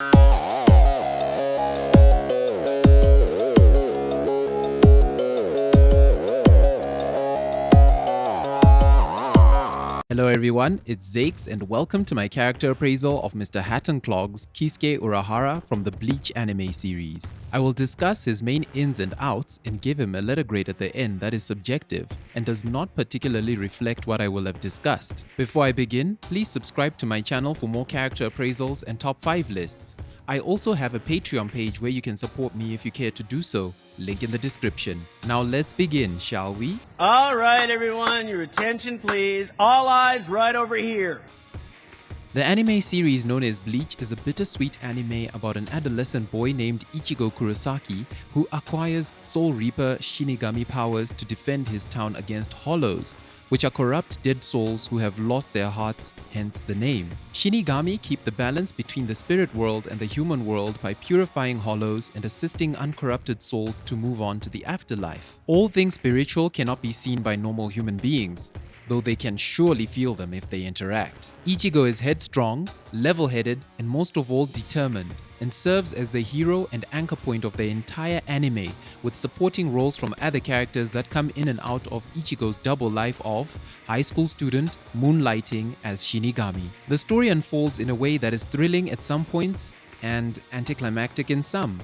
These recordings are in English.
Hello everyone, it's Zakes and welcome to my character appraisal of Mr. Hat and Clogs Kisuke Urahara from the Bleach anime series. I will discuss his main ins and outs and give him a letter grade at the end that is subjective and does not particularly reflect what I will have discussed. Before I begin, please subscribe to my channel for more character appraisals and top 5 lists. I also have a Patreon page where you can support me if you care to do so, link in the description. Now let's begin, shall we? Alright everyone, your attention please. All eyes right over here. The anime series known as Bleach is a bittersweet anime about an adolescent boy named Ichigo Kurosaki who acquires Soul Reaper Shinigami powers to defend his town against Hollows, which are corrupt dead souls who have lost their hearts, hence the name. Shinigami keep the balance between the spirit world and the human world by purifying hollows and assisting uncorrupted souls to move on to the afterlife. All things spiritual cannot be seen by normal human beings, though they can surely feel them if they interact. Ichigo is headstrong, level-headed, and most of all determined, and serves as the hero and anchor point of the entire anime, with supporting roles from other characters that come in and out of Ichigo's double life of high school student moonlighting as Shinigami. The story unfolds in a way that is thrilling at some points and anticlimactic in some.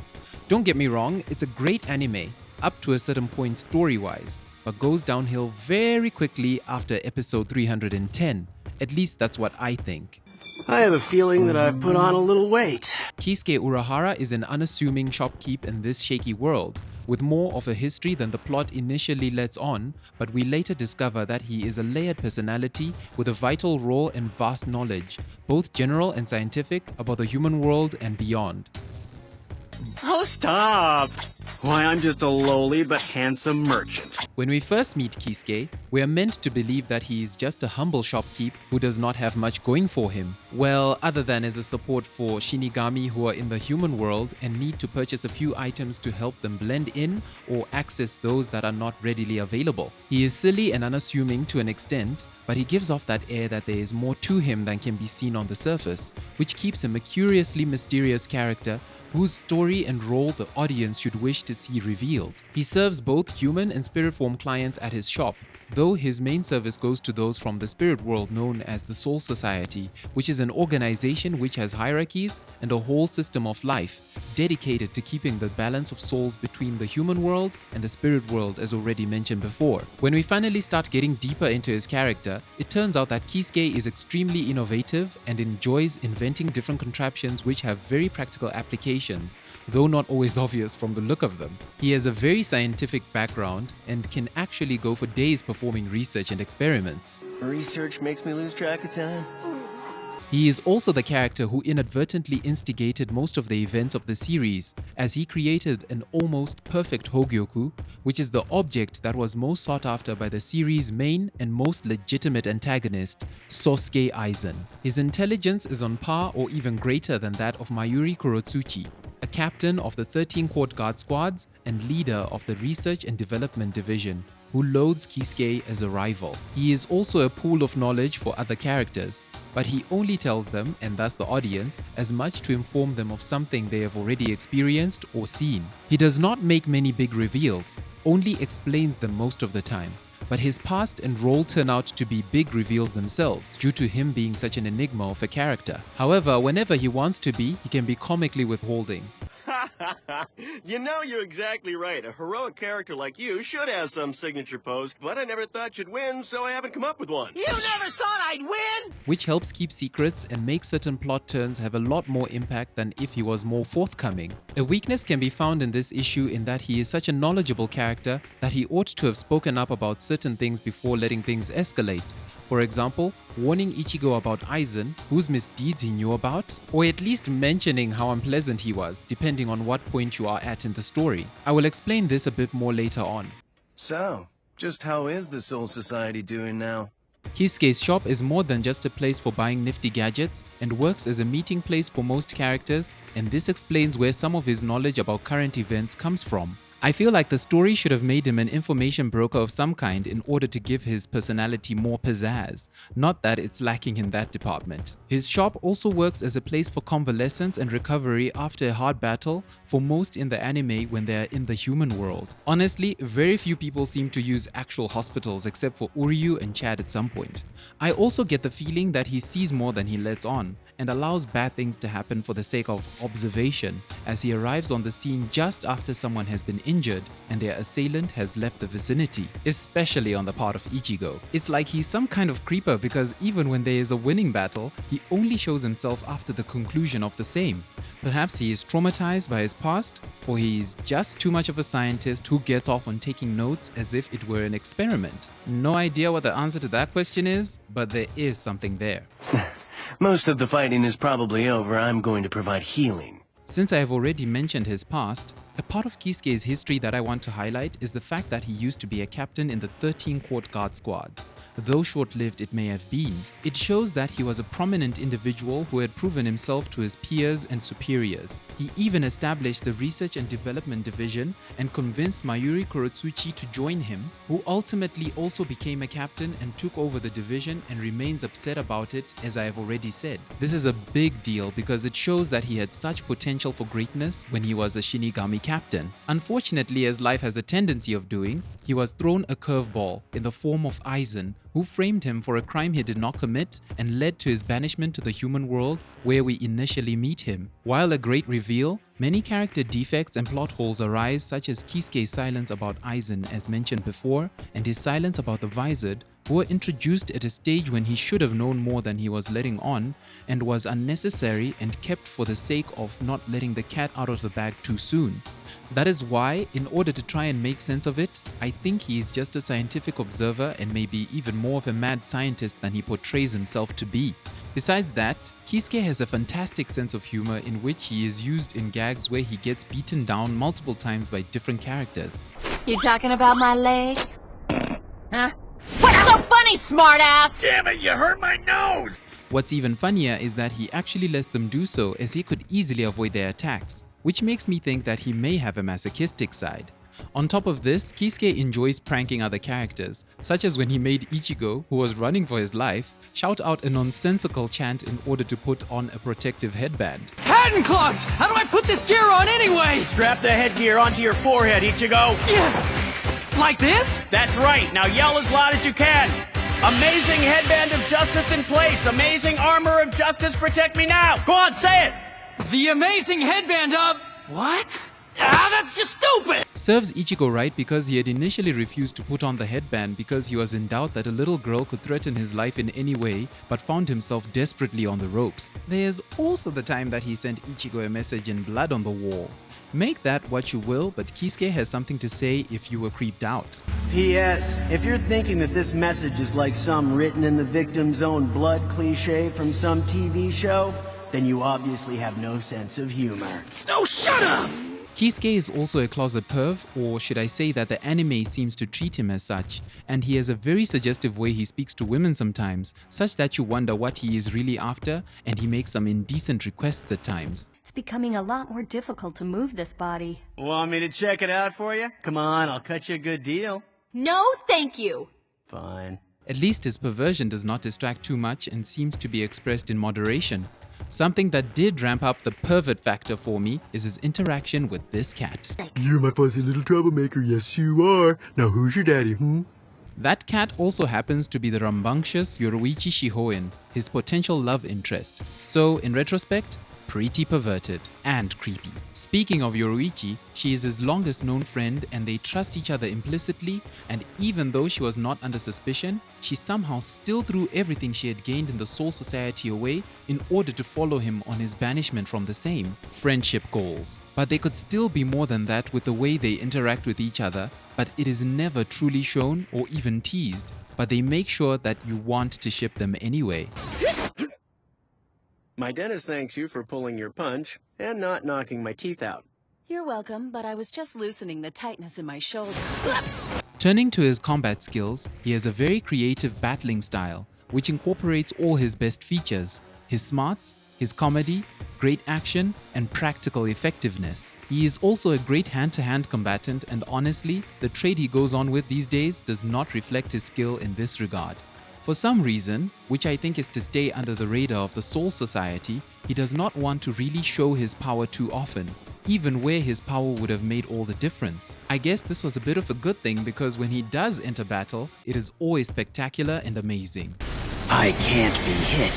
Don't get me wrong, it's a great anime, up to a certain point story-wise, but goes downhill very quickly after episode 310. At least that's what I think. I have a feeling that I've put on a little weight. Kisuke Urahara is an unassuming shopkeep in this shaky world, with more of a history than the plot initially lets on, but we later discover that he is a layered personality with a vital role and vast knowledge, both general and scientific, about the human world and beyond. Oh, stop! Why, I'm just a lowly but handsome merchant. When we first meet Kisuke, we are meant to believe that he is just a humble shopkeep who does not have much going for him. Well, other than as a support for Shinigami who are in the human world and need to purchase a few items to help them blend in or access those that are not readily available. He is silly and unassuming to an extent, but he gives off that air that there is more to him than can be seen on the surface, which keeps him a curiously mysterious character whose story and role the audience should wish to see revealed. He serves both human and spirit form clients at his shop, though his main service goes to those from the spirit world known as the Soul Society, which is an organization which has hierarchies and a whole system of life dedicated to keeping the balance of souls between the human world and the spirit world, as already mentioned before. When we finally start getting deeper into his character, it turns out that Kisuke is extremely innovative and enjoys inventing different contraptions which have very practical applications, though not always obvious from the look of them. He has a very scientific background and can actually go for days performing research and experiments. Research makes me lose track of time. He is also the character who inadvertently instigated most of the events of the series, as he created an almost perfect Hogyoku, which is the object that was most sought after by the series' main and most legitimate antagonist, Sosuke Aizen. His intelligence is on par or even greater than that of Mayuri Kurotsuchi, a captain of the 13 Court Guard Squads and leader of the Research and Development Division, who loathes Kisuke as a rival. He is also a pool of knowledge for other characters, but he only tells them, and thus the audience, as much to inform them of something they have already experienced or seen. He does not make many big reveals, only explains them most of the time, but his past and role turn out to be big reveals themselves due to him being such an enigma of a character. However, whenever he wants to be, he can be comically withholding. You know, you're exactly right. A heroic character like you should have some signature pose, but I never thought you'd win, so I haven't come up with one. You never thought I'd win? Which helps keep secrets and make certain plot turns have a lot more impact than if he was more forthcoming. A weakness can be found in this issue in that he is such a knowledgeable character that he ought to have spoken up about certain things before letting things escalate. For example, warning Ichigo about Aizen, whose misdeeds he knew about, or at least mentioning how unpleasant he was, depending on what point you are at in the story. I will explain this a bit more later on. So, just how is the Soul Society doing now? Kisuke's shop is more than just a place for buying nifty gadgets and works as a meeting place for most characters, and this explains where some of his knowledge about current events comes from. I feel like the story should have made him an information broker of some kind in order to give his personality more pizzazz, not that it's lacking in that department. His shop also works as a place for convalescence and recovery after a hard battle for most in the anime when they are in the human world. Honestly, very few people seem to use actual hospitals except for Uryu and Chad at some point. I also get the feeling that he sees more than he lets on, and allows bad things to happen for the sake of observation, as he arrives on the scene just after someone has been injured and their assailant has left the vicinity, especially on the part of Ichigo. It's like he's some kind of creeper because even when there is a winning battle, he only shows himself after the conclusion of the same. Perhaps he is traumatized by his past, or he's just too much of a scientist who gets off on taking notes as if it were an experiment. No idea what the answer to that question is, but there is something there. Most of the fighting is probably over. I'm going to provide healing. Since I have already mentioned his past, a part of Kisuke's history that I want to highlight is the fact that he used to be a captain in the 13 Court Guard squads. Though short-lived it may have been, it shows that he was a prominent individual who had proven himself to his peers and superiors. He even established the Research and Development Division and convinced Mayuri Kurotsuchi to join him, who ultimately also became a captain and took over the division and remains upset about it, as I have already said. This is a big deal because it shows that he had such potential for greatness when he was a Shinigami captain. Unfortunately, as life has a tendency of doing, he was thrown a curveball in the form of Aizen, who framed him for a crime he did not commit and led to his banishment to the human world where we initially meet him. While a great reveal, many character defects and plot holes arise, such as Kisuke's silence about Aizen as mentioned before, and his silence about the Vizard, who were introduced at a stage when he should have known more than he was letting on, and was unnecessary and kept for the sake of not letting the cat out of the bag too soon. That is why, in order to try and make sense of it, I think he is just a scientific observer and maybe even more of a mad scientist than he portrays himself to be. Besides that, Kisuke has a fantastic sense of humor in which he is used in gags where he gets beaten down multiple times by different characters. You talking about my legs? Huh? What's so funny, smartass? Damn it, you hurt my nose! What's even funnier is that he actually lets them do so, as he could easily avoid their attacks, which makes me think that he may have a masochistic side. On top of this, Kisuke enjoys pranking other characters, such as when he made Ichigo, who was running for his life, shout out a nonsensical chant in order to put on a protective headband. Patent clogs! How do I put this gear on anyway? Strap the headgear onto your forehead, Ichigo! Yeah. Like this? That's right, now yell as loud as you can! Amazing headband of justice in place! Amazing armor of justice, protect me now! Go on, say it! The amazing headband of... What? Ah, that's just stupid! Serves Ichigo right because he had initially refused to put on the headband because he was in doubt that a little girl could threaten his life in any way, but found himself desperately on the ropes. There's also the time that he sent Ichigo a message in blood on the wall. Make that what you will, but Kisuke has something to say if you were creeped out. P.S. If you're thinking that this message is like some written in the victim's own blood cliche from some TV show, then you obviously have no sense of humor. No, shut up! Kisuke is also a closet perv, or should I say that the anime seems to treat him as such, and he has a very suggestive way he speaks to women sometimes, such that you wonder what he is really after, and he makes some indecent requests at times. It's becoming a lot more difficult to move this body. Want me to check it out for you? Come on, I'll cut you a good deal. No, thank you. Fine. At least his perversion does not distract too much and seems to be expressed in moderation. Something that did ramp up the pervert factor for me is his interaction with this cat. You're my fuzzy little troublemaker, yes you are. Now who's your daddy, That cat also happens to be the rambunctious Yoruichi Shihoin, his potential love interest. So, in retrospect, pretty perverted and creepy. Speaking of Yoruichi, she is his longest known friend and they trust each other implicitly, and even though she was not under suspicion, she somehow still threw everything she had gained in the Soul Society away in order to follow him on his banishment from the same. Friendship goals. But they could still be more than that with the way they interact with each other, but it is never truly shown or even teased, but they make sure that you want to ship them anyway. My dentist thanks you for pulling your punch and not knocking my teeth out. You're welcome, but I was just loosening the tightness in my shoulder. Turning to his combat skills, he has a very creative battling style, which incorporates all his best features: his smarts, his comedy, great action, and practical effectiveness. He is also a great hand-to-hand combatant, and honestly, the trade he goes on with these days does not reflect his skill in this regard. For some reason, which I think is to stay under the radar of the Soul Society, he does not want to really show his power too often, even where his power would have made all the difference. I guess this was a bit of a good thing because when he does enter battle, it is always spectacular and amazing. I can't be hit.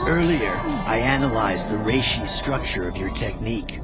Earlier, I analyzed the reishi structure of your technique.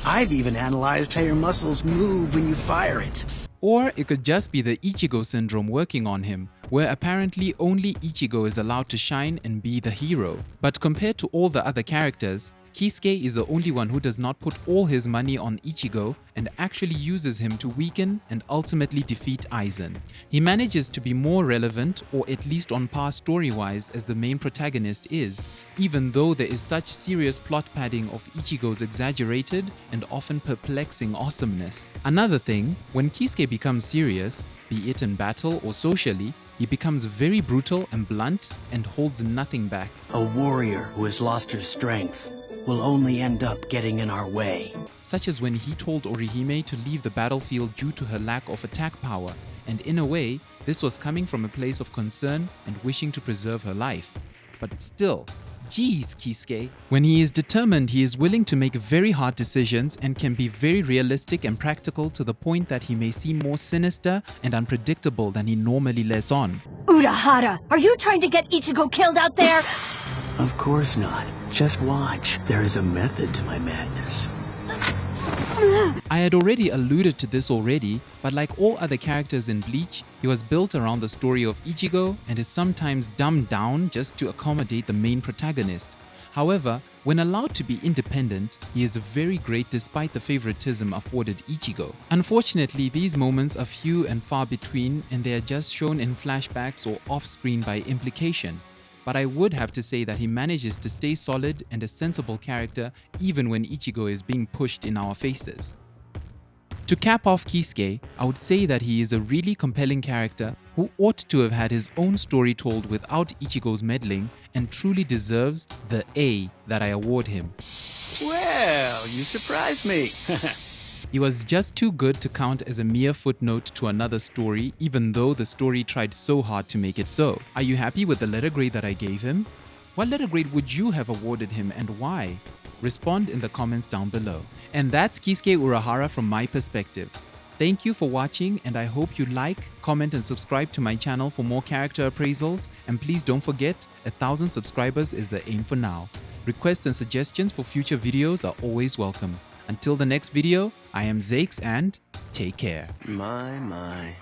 I've even analyzed how your muscles move when you fire it. Or it could just be the Ichigo syndrome working on him, where apparently only Ichigo is allowed to shine and be the hero. But compared to all the other characters, Kisuke is the only one who does not put all his money on Ichigo and actually uses him to weaken and ultimately defeat Aizen. He manages to be more relevant, or at least on par story-wise, as the main protagonist is, even though there is such serious plot padding of Ichigo's exaggerated and often perplexing awesomeness. Another thing, when Kisuke becomes serious, be it in battle or socially, he becomes very brutal and blunt and holds nothing back. A warrior who has lost her strength will only end up getting in our way. Such as when he told Orihime to leave the battlefield due to her lack of attack power, and in a way, this was coming from a place of concern and wishing to preserve her life. But still, geez, Kisuke. When he is determined, he is willing to make very hard decisions and can be very realistic and practical to the point that he may seem more sinister and unpredictable than he normally lets on. Urahara, are you trying to get Ichigo killed out there? Of course not. Just watch. There is a method to my madness. I had already alluded to this already, but like all other characters in Bleach, he was built around the story of Ichigo and is sometimes dumbed down just to accommodate the main protagonist. However, when allowed to be independent, he is very great despite the favoritism afforded Ichigo. Unfortunately, these moments are few and far between, and they are just shown in flashbacks or off-screen by implication. But I would have to say that he manages to stay solid and a sensible character even when Ichigo is being pushed in our faces. To cap off Kisuke, I would say that he is a really compelling character who ought to have had his own story told without Ichigo's meddling and truly deserves the A that I award him. Well, you surprised me. He was just too good to count as a mere footnote to another story, even though the story tried so hard to make it so. Are you happy with the letter grade that I gave him? What letter grade would you have awarded him and why? Respond in the comments down below. And that's Kisuke Urahara from my perspective. Thank you for watching, and I hope you like, comment and subscribe to my channel for more character appraisals, and please don't forget, 1,000 subscribers is the aim for now. Requests and suggestions for future videos are always welcome. Until the next video, I am Zakes and take care. My.